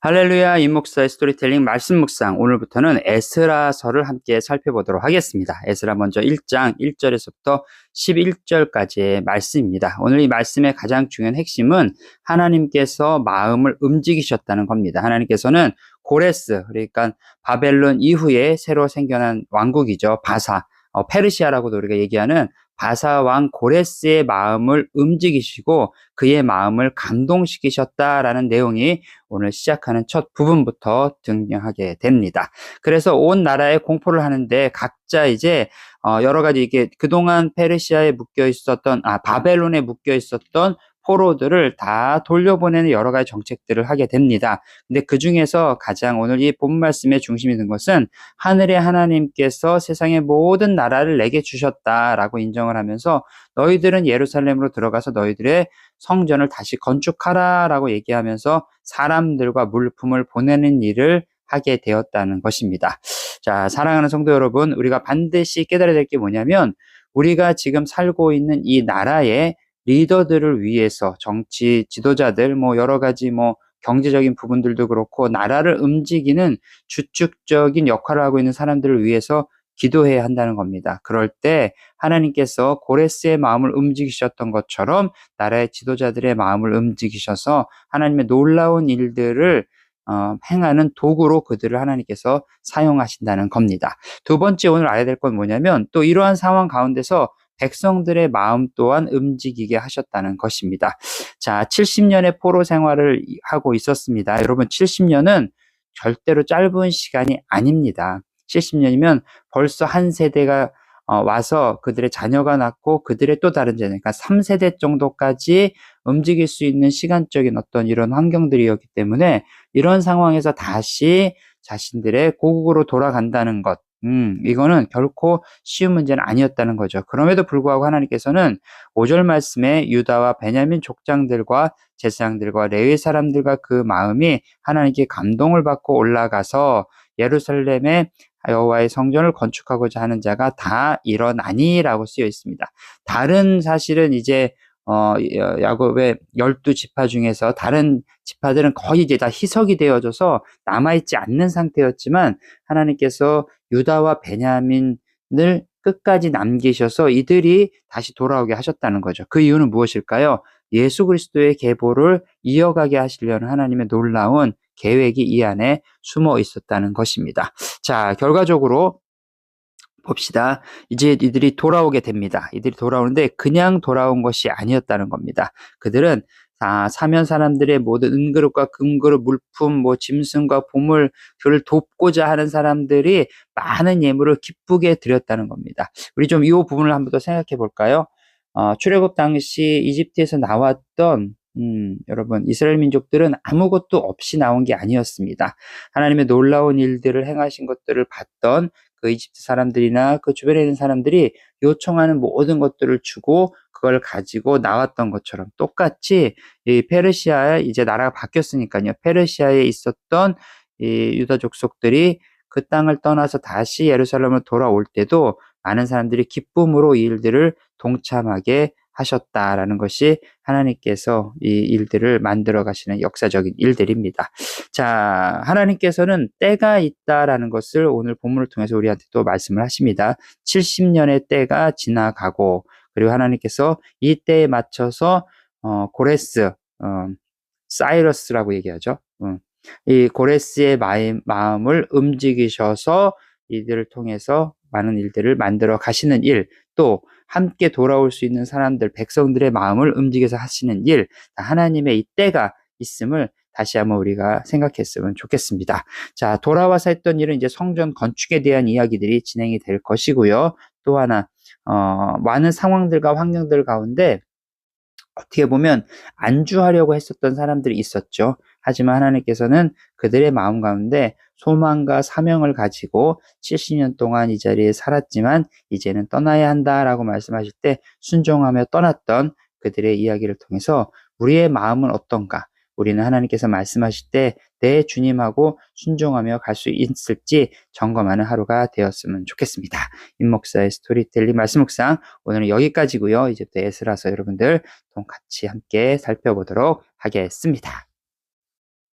할렐루야, 임목사의 스토리텔링 말씀 묵상. 오늘부터는 에스라서를 함께 살펴보도록 하겠습니다. 에스라 먼저 1장 1절에서부터 11절까지의 말씀입니다. 오늘 이 말씀의 가장 중요한 핵심은 하나님께서 마음을 움직이셨다는 겁니다. 하나님께서는 고레스, 그러니까 바벨론 이후에 새로 생겨난 왕국이죠. 페르시아라고도 우리가 얘기하는 바사 왕 고레스의 마음을 움직이시고 그의 마음을 감동시키셨다라는 내용이 오늘 시작하는 첫 부분부터 등장하게 됩니다. 그래서 온 나라에 공포를 하는데 각자 이제 여러 가지 이게 그동안 페르시아에 바벨론에 묶여 있었던 포로들을 다 돌려보내는 여러 가지 정책들을 하게 됩니다. 근데 그 중에서 가장 오늘 이 본 말씀의 중심이 된 것은 하늘의 하나님께서 세상의 모든 나라를 내게 주셨다라고 인정을 하면서 너희들은 예루살렘으로 들어가서 너희들의 성전을 다시 건축하라라고 얘기하면서 사람들과 물품을 보내는 일을 하게 되었다는 것입니다. 자, 사랑하는 성도 여러분, 우리가 반드시 깨달아야 될 게 뭐냐면 우리가 지금 살고 있는 이 나라의 리더들을 위해서 정치 지도자들 여러 가지 경제적인 부분들도 그렇고 나라를 움직이는 주축적인 역할을 하고 있는 사람들을 위해서 기도해야 한다는 겁니다. 그럴 때 하나님께서 고레스의 마음을 움직이셨던 것처럼 나라의 지도자들의 마음을 움직이셔서 하나님의 놀라운 일들을 행하는 도구로 그들을 하나님께서 사용하신다는 겁니다. 두 번째 오늘 알아야 될 건 뭐냐면 또 이러한 상황 가운데서 백성들의 마음 또한 움직이게 하셨다는 것입니다. 자, 70년의 포로 생활을 하고 있었습니다. 여러분, 70년은 절대로 짧은 시간이 아닙니다. 70년이면 벌써 한 세대가 와서 그들의 자녀가 낳고 그들의 또 다른 세대, 그러니까 3세대 정도까지 움직일 수 있는 시간적인 어떤 이런 환경들이었기 때문에 이런 상황에서 다시 자신들의 고국으로 돌아간다는 것, 이거는 결코 쉬운 문제는 아니었다는 거죠. 그럼에도 불구하고 하나님께서는 5절 말씀에 유다와 베냐민 족장들과 제사장들과 레위 사람들과 그 마음이 하나님께 감동을 받고 올라가서 예루살렘에 여호와의 성전을 건축하고자 하는 자가 다 일어나니라고 쓰여 있습니다. 다른 사실은 이제 야곱의 12지파 중에서 다른 지파들은 거의 이제 다 희석이 되어져서 남아있지 않는 상태였지만 하나님께서 유다와 베냐민을 끝까지 남기셔서 이들이 다시 돌아오게 하셨다는 거죠. 그 이유는 무엇일까요? 예수 그리스도의 계보를 이어가게 하시려는 하나님의 놀라운 계획이 이 안에 숨어 있었다는 것입니다. 자, 결과적으로 봅시다. 이제 이들이 돌아오게 됩니다. 이들이 돌아오는데 그냥 돌아온 것이 아니었다는 겁니다. 그들은 사면 사람들의 모든 은그릇과 금그릇, 물품, 짐승과 보물을 돕고자 하는 사람들이 많은 예물을 기쁘게 드렸다는 겁니다. 우리 좀 이 부분을 한번 더 생각해 볼까요? 출애굽 당시 이집트에서 나왔던 여러분, 이스라엘 민족들은 아무것도 없이 나온 게 아니었습니다. 하나님의 놀라운 일들을 행하신 것들을 봤던 그 이집트 사람들이나 그 주변에 있는 사람들이 요청하는 모든 것들을 주고 그걸 가지고 나왔던 것처럼 똑같이 이 페르시아에 이제 나라가 바뀌었으니까요. 페르시아에 있었던 이 유다 족속들이 그 땅을 떠나서 다시 예루살렘으로 돌아올 때도 많은 사람들이 기쁨으로 이 일들을 동참하게 하셨다라는 것이 하나님께서 이 일들을 만들어 가시는 역사적인 일들입니다. 자, 하나님께서는 때가 있다라는 것을 오늘 본문을 통해서 우리한테 또 말씀을 하십니다. 70년의 때가 지나가고 그리고 하나님께서 이 때에 맞춰서 고레스, 사이러스라고 얘기하죠. 이 고레스의 마음을 움직이셔서 이들을 통해서 많은 일들을 만들어 가시는 일, 또 함께 돌아올 수 있는 사람들, 백성들의 마음을 움직여서 하시는 일, 하나님의 이 때가 있음을 다시 한번 우리가 생각했으면 좋겠습니다. 자, 돌아와서 했던 일은 이제 성전 건축에 대한 이야기들이 진행이 될 것이고요. 또 하나, 많은 상황들과 환경들 가운데 어떻게 보면 안주하려고 했었던 사람들이 있었죠. 하지만 하나님께서는 그들의 마음 가운데 소망과 사명을 가지고 70년 동안 이 자리에 살았지만 이제는 떠나야 한다라고 말씀하실 때 순종하며 떠났던 그들의 이야기를 통해서 우리의 마음은 어떤가? 우리는 하나님께서 말씀하실 때 내 주님하고 순종하며 갈 수 있을지 점검하는 하루가 되었으면 좋겠습니다. 임목사의 스토리텔링 말씀 묵상 오늘은 여기까지고요. 이제부터 에스라서 여러분들 같이 함께 살펴보도록 하겠습니다.